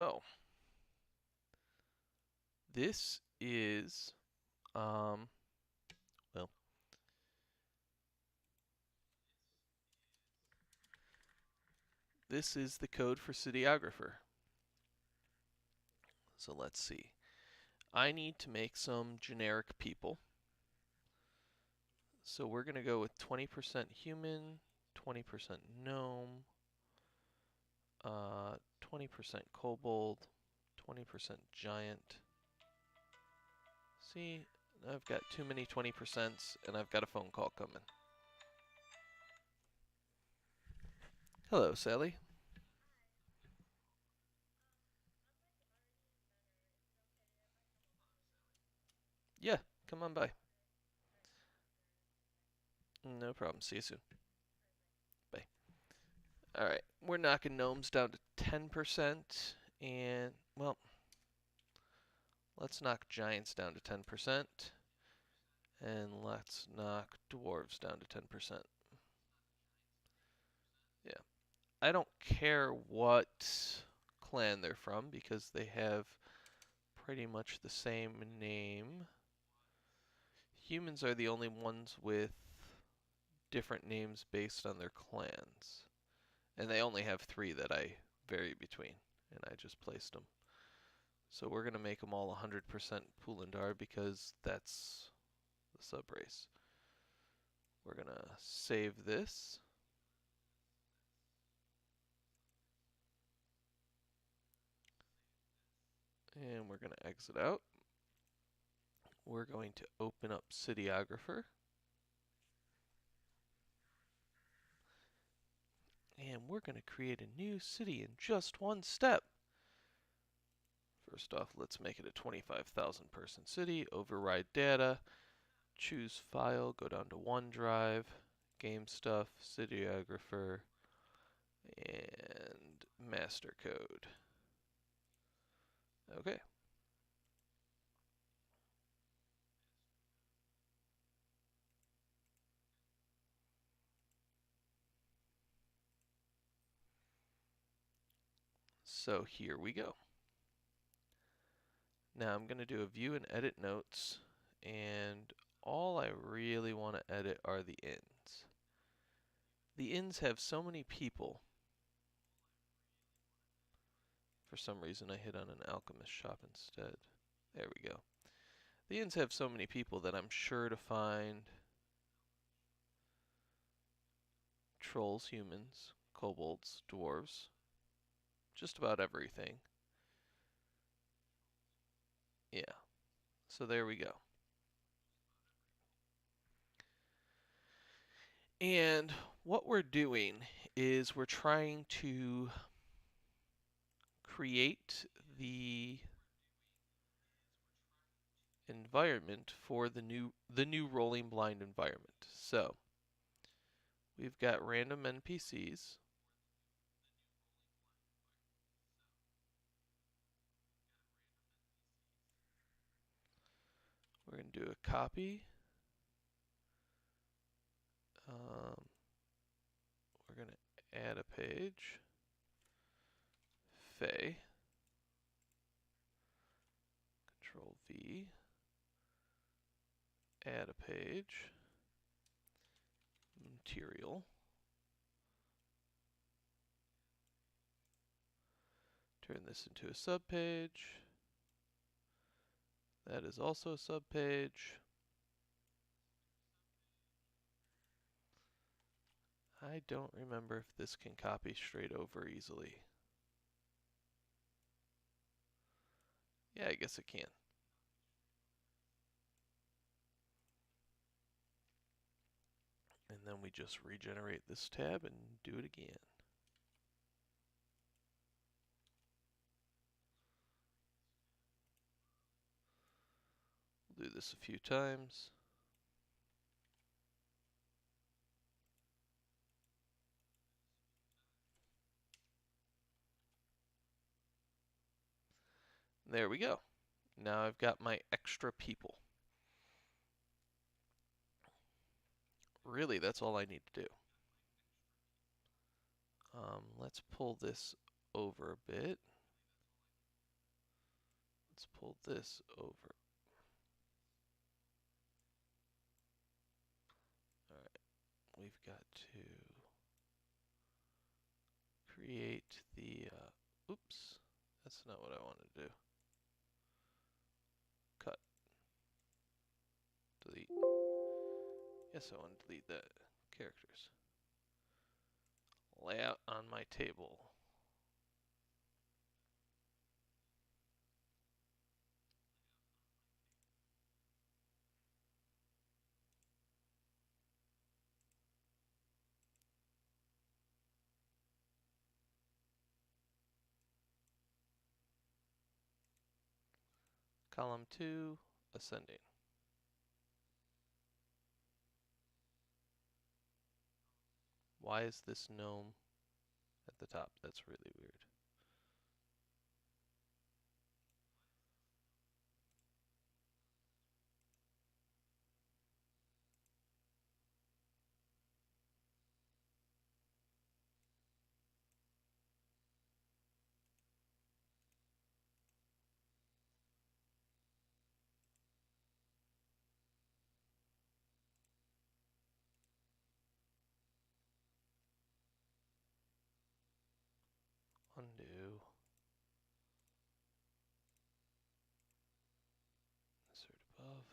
Oh, this is, well, this is the code for Cityographer. So let's see. I need to make some generic people. So we're going to go with 20% human, 20% gnome, 20% kobold, 20% giant. See, I've got too many 20%s and I've got a phone call coming. Hello, Sally. Yeah, come on by. No problem. See you soon. Bye. Alright, we're knocking gnomes down to 10%. And, well, let's knock giants down to 10%. And let's knock dwarves down to 10%. Yeah. I don't care what clan they're from because they have pretty much the same name. Humans are the only ones with different names based on their clans. And they only have 3 that I vary between. And I just placed them. So we're going to make them all 100% Pulindar because that's the subrace. We're going to save this. And we're going to exit out. We're going to open up Cityographer. And we're going to create a new city in just one step. First off, let's make it a 25,000 person city. Override data. Choose file. Go down to OneDrive. Game stuff. Cityographer. And master code. Okay. So here we go. Now I'm going to do a view and edit notes, and all I really want to edit are the inns. The inns have so many people. For some reason I hit on an alchemist shop instead. There we go. The inns have so many people that I'm sure to find trolls, humans, kobolds, dwarves, just about everything. Yeah, so there we go. And what we're doing is we're trying to create the environment for the new rolling blind environment. So we've got random NPCs. We're going to do a copy. Um, we're going to add a page. Fey. Control V. Add a page. Material. Turn this into a subpage. That is also a subpage. I don't remember if this can copy straight over easily. Yeah, I guess it can. And then we just regenerate this tab and do it again. We'll do this a few times. There we go. Now I've got my extra people. Really, that's all I need to do. Let's pull this over a bit. Let's pull this over. Alright, we've got to create the, oops, that's not what I want to do. Cut. Delete. Yes, I want to delete that. Characters. Layout on my table. Column 2, ascending. Why is this gnome at the top? That's really weird. Undo. Insert above.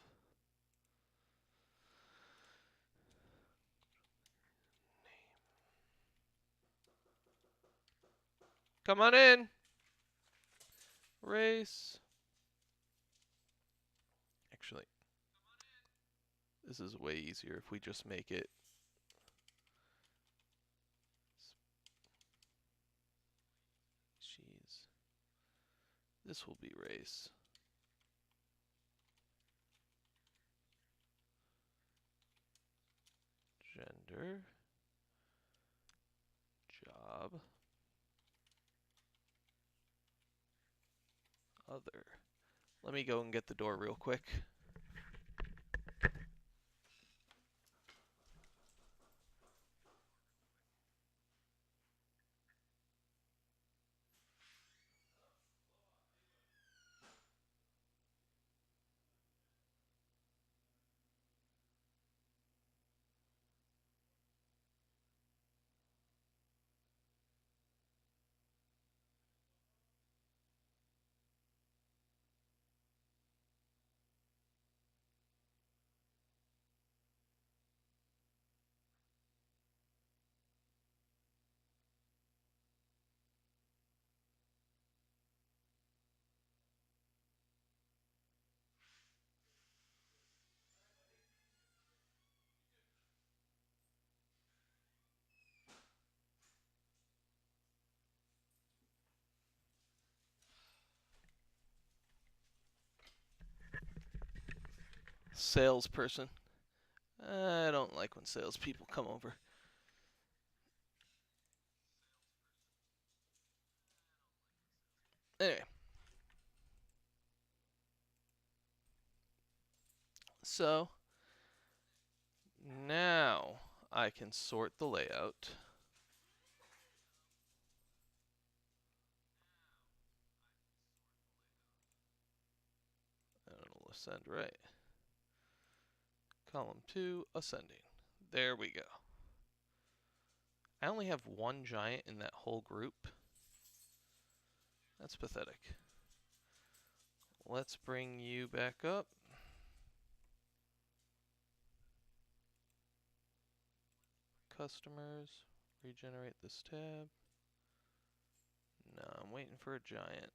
Come on in! Race. Actually, this is way easier if we just make it species. This will be race. Gender. Job. Other. Let me go and get the door real quick. Salesperson. I don't like when salespeople come over. Anyway. So, now I can sort the layout. And it'll ascend right. Column 2, ascending. There we go. I only have one giant in that whole group. That's pathetic. Let's bring you back up. Customers. Regenerate this tab. No, I'm waiting for a giant.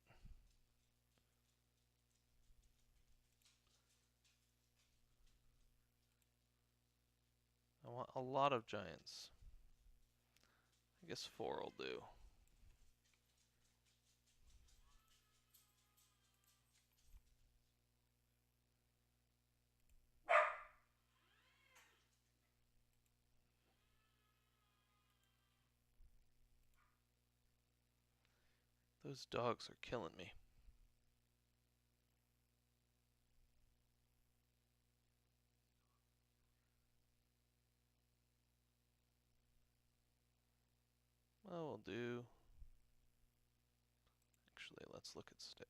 I want a lot of giants. I guess 4 will do. Those dogs are killing me. Well, we'll do. Actually, let's look at staff.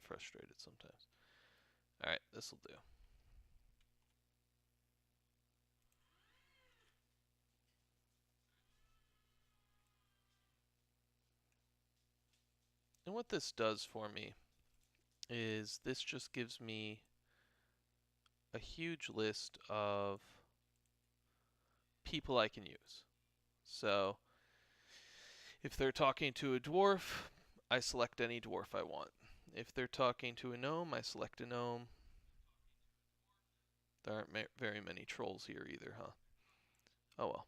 get frustrated sometimes. Alright, this'll do. And what this does for me is this just gives me a huge list of people I can use. So if they're talking to a dwarf, I select any dwarf I want. If they're talking to a gnome, I select a gnome. There aren't very many trolls here either, huh? Oh well.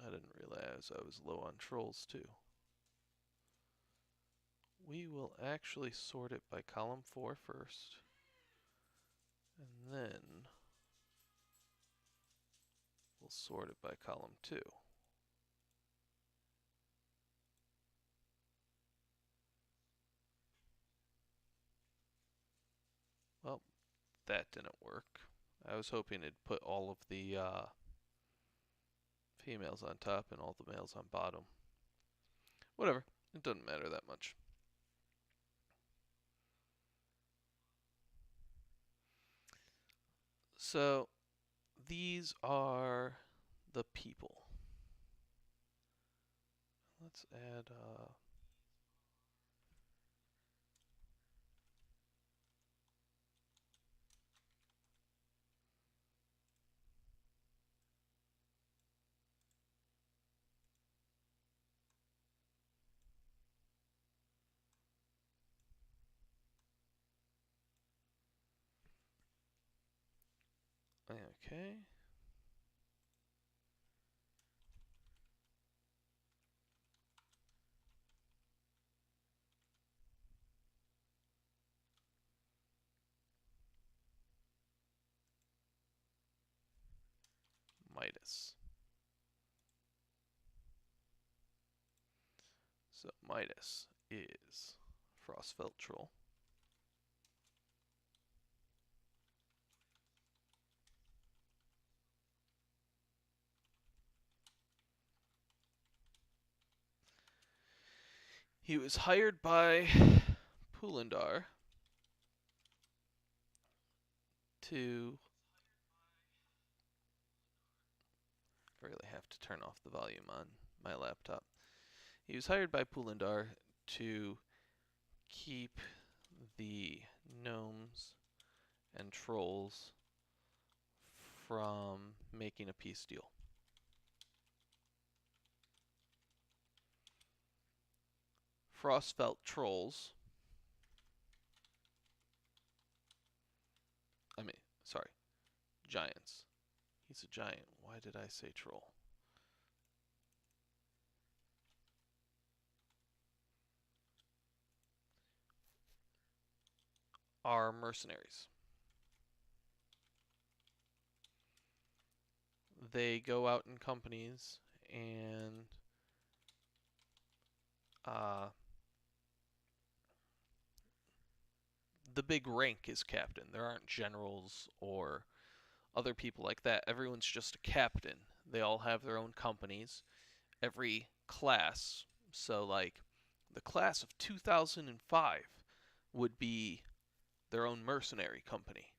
I didn't realize I was low on trolls too. We will actually sort it by column 4 first. And then we'll sort it by column 2. Well, that didn't work. I was hoping it'd put all of the females on top and all the males on bottom. Whatever, it doesn't matter that much. So these are the people. Let's add okay. Midas. So Midas is Frostfelt Troll. He was hired by Pulindar to... I really have to turn off the volume on my laptop. He was hired by Pulindar to keep the gnomes and trolls from making a peace deal. Frostfelt trolls. Sorry, giants. He's a giant. Why did I say troll? Are mercenaries. They go out in companies and the big rank is captain. There aren't generals or other people like that. Everyone's just a captain. They all have their own companies. Every class, so like the class of 2005 would be their own mercenary company.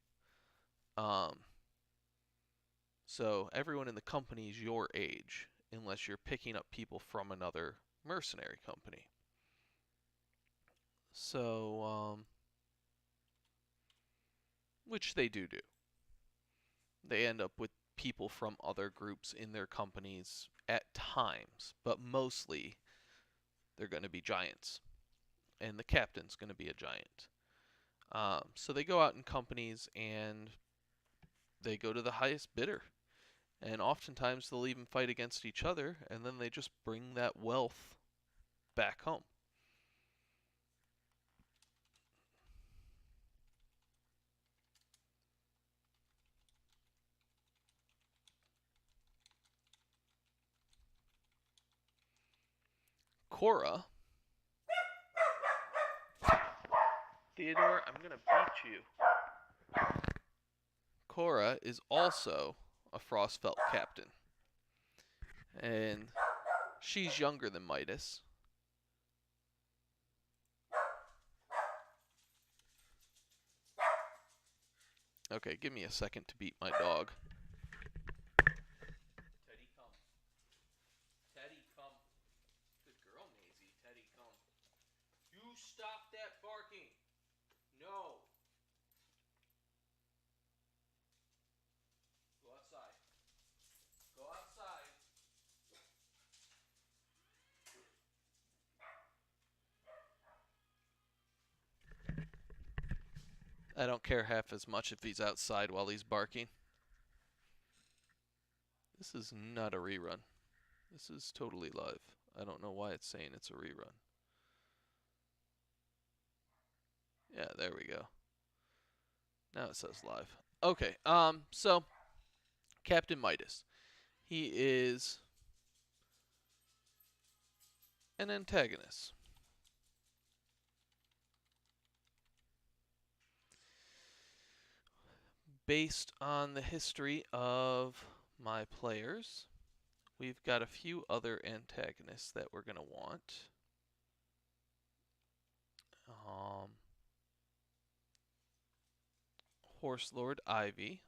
So everyone in the company is your age, unless you're picking up people from another mercenary company. So, which they do. They end up with people from other groups in their companies at times, but mostly they're going to be giants, and the captain's going to be a giant. So they go out in companies and they go to the highest bidder. And oftentimes they'll even fight against each other, and then they just bring that wealth back home. Cora. Theodore, I'm going to beat you. Cora is also a Frostfelt captain. And she's younger than Midas. Okay, give me a second to beat my dog. Teddy, come. Teddy, come. Good girl, Maisie. Teddy, come. You stop that barking. No. Go outside. Go outside. I don't care half as much if he's outside while he's barking. This is not a rerun. This is totally live. I don't know why it's saying it's a rerun. Yeah, there we go. Now it says live. Okay, so Captain Midas. He is an antagonist. Based on the history of my players, we've got a few other antagonists that we're going to want. Horse Lord Ivy.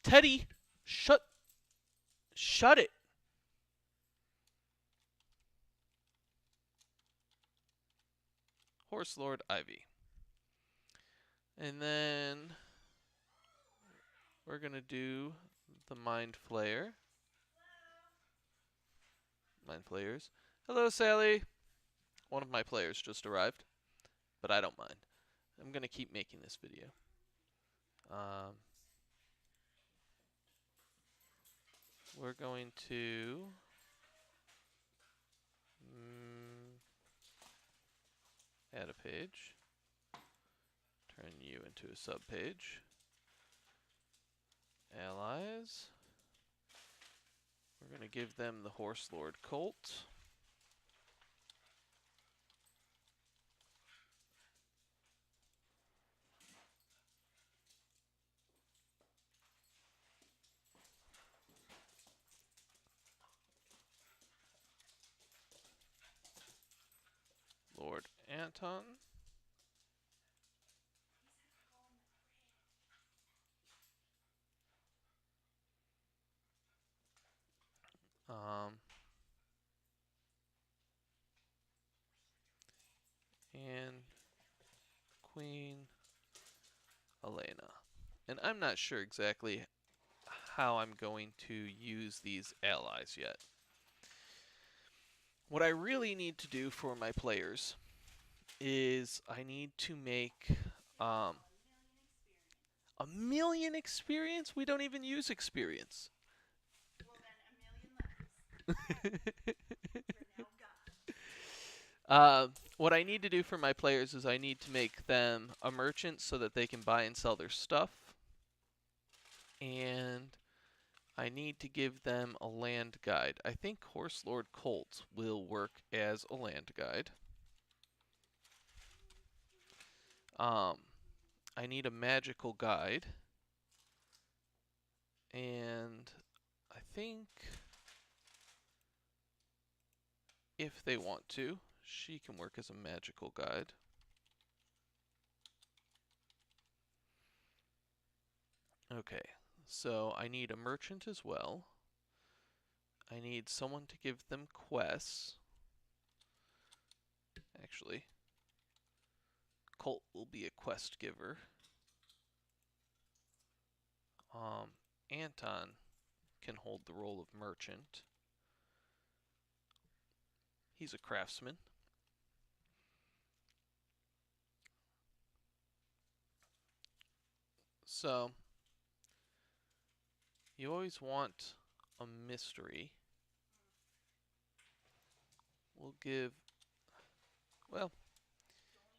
Teddy, shut it. Horse Lord Ivy. And then we're going to do the Mind Flayer. Mind Flayers. Hello, Sally. One of my players just arrived, but I don't mind. I'm going to keep making this video. We're going to add a page. Turn you into a subpage. Allies. We're going to give them the Horse Lord Colt. Lord Anton. And Queen Elena. And I'm not sure exactly how I'm going to use these allies yet. What I really need to do for my players is I need to make a million experience? We don't even use experience. Well, then a million letters. You're now God. What I need to do for my players is I need to make them a merchant so that they can buy and sell their stuff. And I need to give them a land guide. I think Horse Lord Colt will work as a land guide. I need a magical guide. And I think if they want to, she can work as a magical guide. Okay, so I need a merchant as well. I need someone to give them quests. Actually, Colt will be a quest giver. Anton can hold the role of merchant. He's a craftsman. So, you always want a mystery. We'll give, well,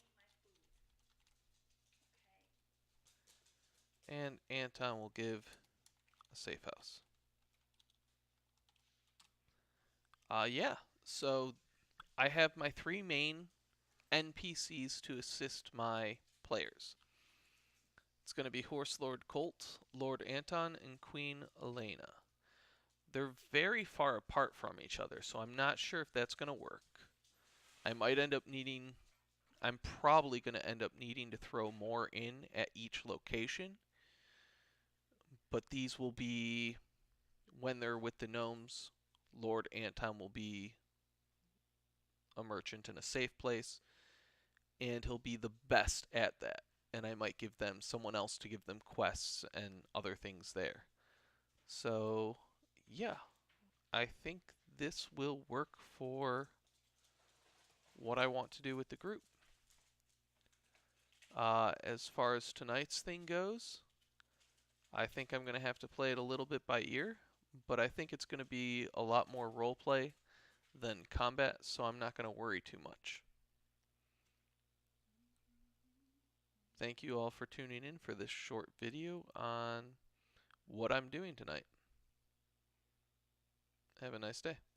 Don't eat my food. Okay? And Anton will give a safe house. Yeah. So I have my three main NPCs to assist my players. It's going to be Horse Lord Colt, Lord Anton, and Queen Elena. They're very far apart from each other, so I'm not sure if that's going to work. I might end up needing, I'm probably going to end up needing to throw more in at each location, but these will be, when they're with the gnomes, Lord Anton will be a merchant in a safe place, and he'll be the best at that. And I might give them someone else to give them quests and other things there. So, yeah, I think this will work for what I want to do with the group. As far as tonight's thing goes, I think I'm going to have to play it a little bit by ear, but I think it's going to be a lot more roleplay than combat, so I'm not going to worry too much. Thank you all for tuning in for this short video on what I'm doing tonight. Have a nice day.